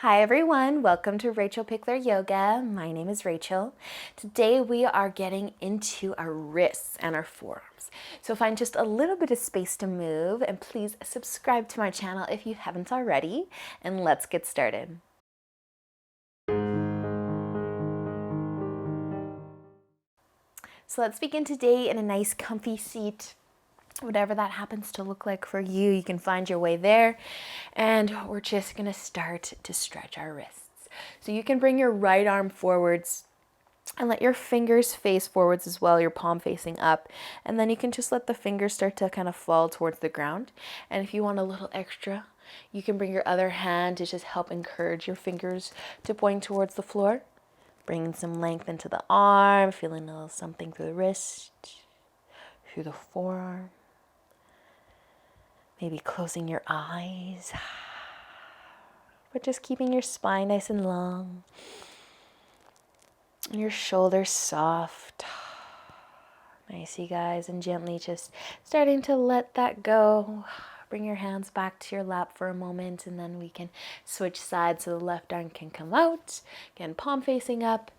Hi everyone, welcome to rachelpichleryoga. My name is Rachel. Today we are getting into our wrists and our forearms. So find just a little bit of space to move and please subscribe to my channel if you haven't already, and let's get started. So let's begin today in a nice comfy seat. Whatever that happens to look like for you, you can find your way there. And we're just gonna start to stretch our wrists. So you can bring your right arm forwards and let your fingers face forwards as well, your palm facing up. And then you can just let the fingers start to kind of fall towards the ground. And if you want a little extra, you can bring your other hand to just help encourage your fingers to point towards the floor. Bringing some length into the arm, feeling a little something through the wrist, through the forearm. Maybe closing your eyes, but just keeping your spine nice and long. And your shoulders soft. Nice, you guys, and gently just starting to let that go. Bring your hands back to your lap for a moment, and then we can switch sides so the left arm can come out. Again, palm facing up.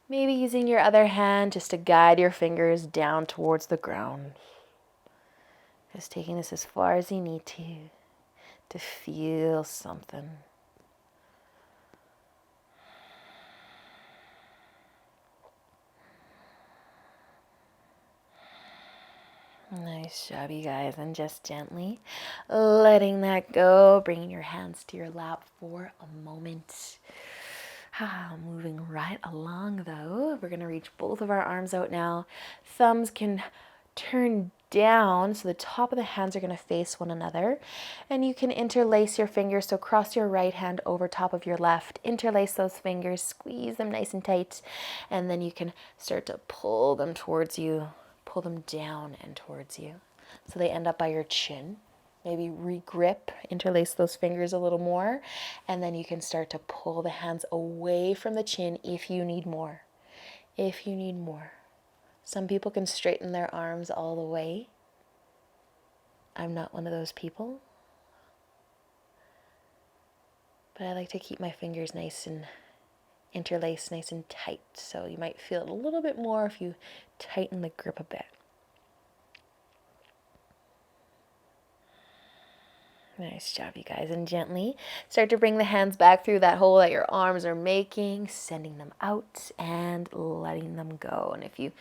Maybe using your other hand just to guide your fingers down towards the ground. Just taking this as far as you need to feel something. Nice job, you guys, and just gently letting that go, bringing your hands to your lap for a moment. Moving right along though, we're gonna reach both of our arms out now. Thumbs can turn down, so the top of the hands are gonna face one another, and you can interlace your fingers, so cross your right hand over top of your left, interlace those fingers, squeeze them nice and tight, and then you can start to pull them towards you. Pull them down and towards you so they end up by your chin. Maybe re-grip, interlace those fingers a little more, and then you can start to pull the hands away from the chin if you need more. If you need more. Some people can straighten their arms all the way. I'm not one of those people. But I like to keep my fingers nice and interlaced, nice and tight. So you might feel it a little bit more if you tighten the grip a bit. Nice job, you guys. And gently start to bring the hands back through that hole that your arms are making, sending them out and letting them go. And if you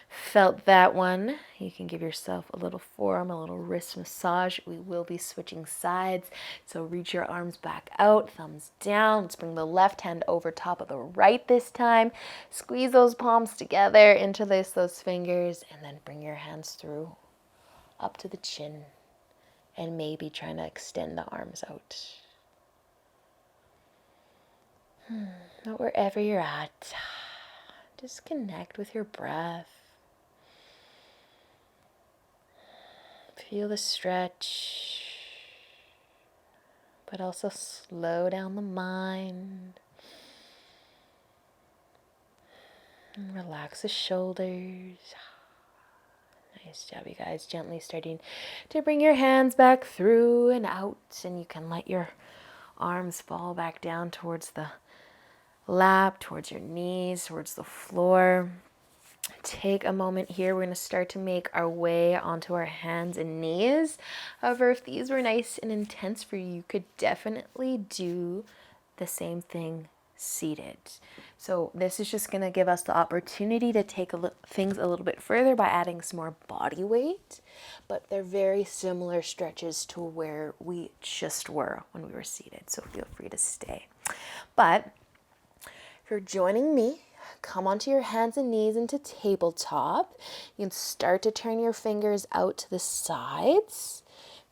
felt that one, you can give yourself a little forearm, a little wrist massage. We will be switching sides. So reach your arms back out, thumbs down. Let's bring the left hand over top of the right this time. Squeeze those palms together, interlace those fingers, and then bring your hands through up to the chin. And maybe trying to extend the arms out. But wherever you're at, just connect with your breath. Feel the stretch, but also slow down the mind. And relax the shoulders. Nice job, you guys. Gently starting to bring your hands back through and out, and you can let your arms fall back down towards the lap, towards your knees, towards the floor. Take a moment here. We're going to start to make our way onto our hands and knees. However, if these were nice and intense for you, you could definitely do the same thing seated. So this is just going to give us the opportunity to take things a little bit further by adding some more body weight, but they're very similar stretches to where we just were when we were seated, so feel free to stay. But if you're joining me, come onto your hands and knees into tabletop. You can start to turn your fingers out to the sides,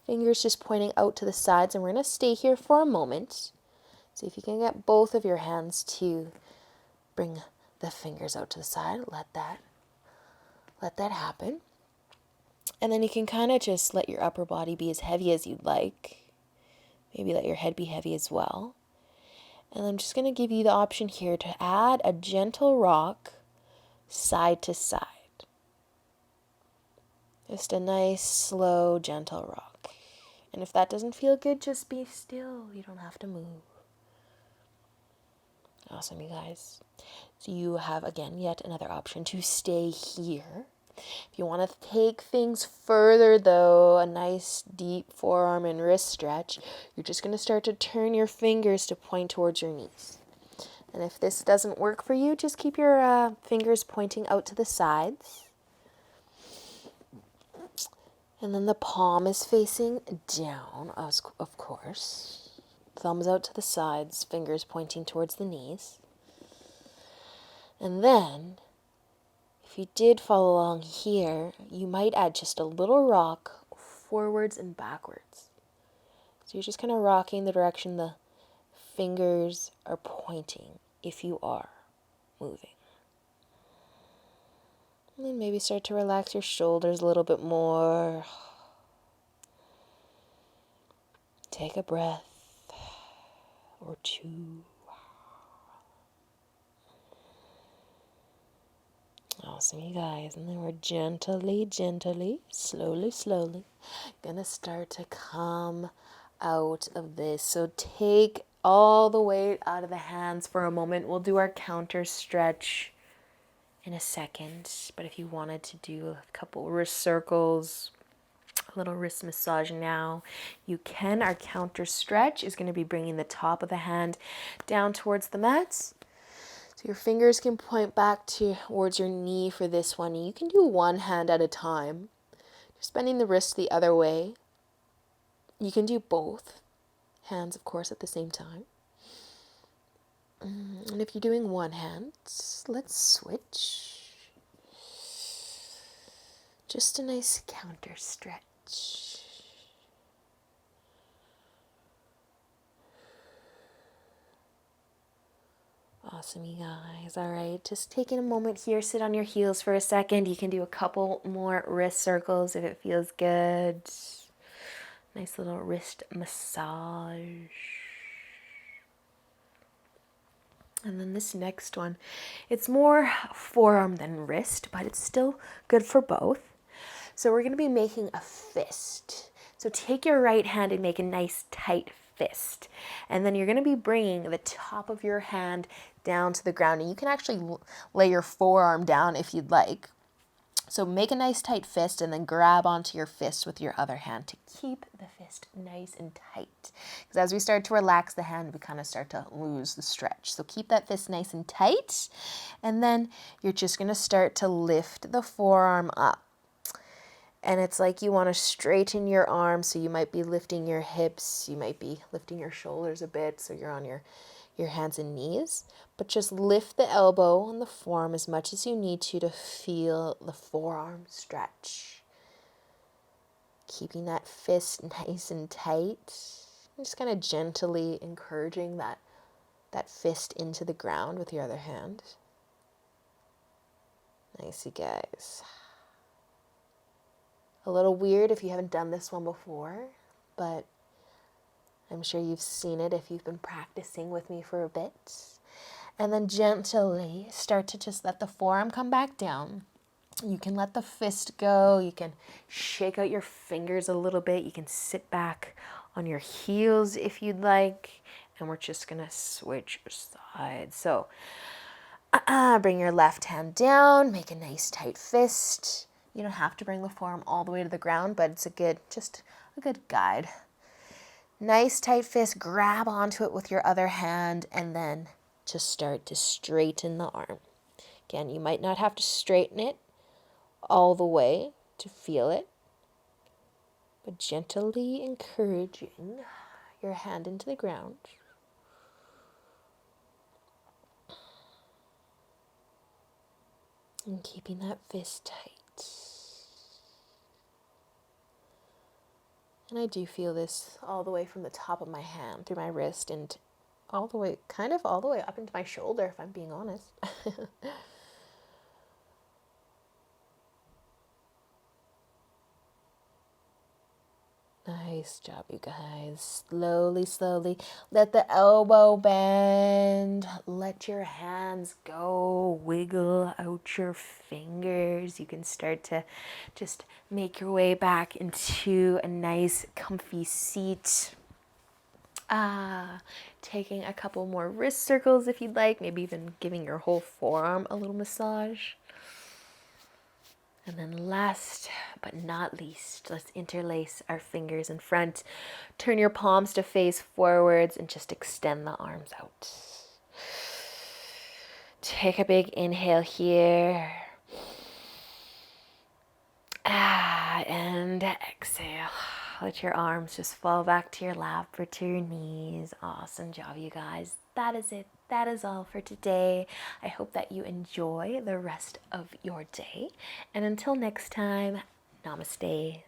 fingers just pointing out to the sides, and we're going to stay here for a moment. See if you can get both of your hands to bring the fingers out to the side. Let that happen. And then you can kind of just let your upper body be as heavy as you'd like. Maybe let your head be heavy as well. And I'm just going to give you the option here to add a gentle rock side to side. Just a nice, slow, gentle rock. And if that doesn't feel good, just be still. You don't have to move. Awesome, you guys. So you have, again, yet another option to stay here. If you want to take things further, though, a nice deep forearm and wrist stretch, you're just going to start to turn your fingers to point towards your knees. And if this doesn't work for you, just keep your fingers pointing out to the sides. And then the palm is facing down, of course. Thumbs out to the sides, fingers pointing towards the knees. And then, if you did follow along here, you might add just a little rock forwards and backwards. So you're just kind of rocking the direction the fingers are pointing if you are moving. And then maybe start to relax your shoulders a little bit more. Take a breath or two. Awesome, you guys. And then we're gently, slowly gonna start to come out of this. So take all the weight out of the hands for a moment. We'll do our counter stretch in a second. But if you wanted to do a couple wrist circles, a little wrist massage now, you can. Our counter stretch is going to be bringing the top of the hand down towards the mats. So your fingers can point back towards your knee for this one. You can do one hand at a time. Just bending the wrist the other way. You can do both hands, of course, at the same time. And if you're doing one hand, let's switch. Just a nice counter stretch. Awesome, you guys. All right, just taking a moment here, sit on your heels for a second. You can do a couple more wrist circles if it feels good. Nice little wrist massage. And then this next one, it's more forearm than wrist, but it's still good for both. So we're going to be making a fist. So take your right hand and make a nice tight fist. And then you're going to be bringing the top of your hand down to the ground. And you can actually lay your forearm down if you'd like. So make a nice tight fist and then grab onto your fist with your other hand to keep the fist nice and tight. Because as we start to relax the hand, we kind of start to lose the stretch. So keep that fist nice and tight. And then you're just going to start to lift the forearm up. And it's like you want to straighten your arms, so you might be lifting your hips, you might be lifting your shoulders a bit, so you're on your hands and knees. But just lift the elbow and the forearm as much as you need to feel the forearm stretch. Keeping that fist nice and tight. Just kind of gently encouraging that fist into the ground with your other hand. Nice, you guys. A little weird if you haven't done this one before, but I'm sure you've seen it if you've been practicing with me for a bit. And then gently start to just let the forearm come back down. You can let the fist go. You can shake out your fingers a little bit. You can sit back on your heels if you'd like. And we're just going to switch sides. So bring your left hand down. Make a nice tight fist. You don't have to bring the forearm all the way to the ground, but it's just a good guide. Nice tight fist, grab onto it with your other hand, and then just start to straighten the arm. Again, you might not have to straighten it all the way to feel it, but gently encouraging your hand into the ground. And keeping that fist tight. And I do feel this all the way from the top of my hand through my wrist and all the way up into my shoulder, if I'm being honest. Nice job, you guys. Slowly. Let the elbow bend. Let your hands go. Wiggle out your fingers. You can start to just make your way back into a nice, comfy seat. Taking a couple more wrist circles if you'd like, maybe even giving your whole forearm a little massage. And then last but not least, let's interlace our fingers in front. Turn your palms to face forwards and just extend the arms out. Take a big inhale here. And exhale. Let your arms just fall back to your lap or to your knees. Awesome job, you guys. That is it. That is all for today. I hope that you enjoy the rest of your day. And until next time, namaste.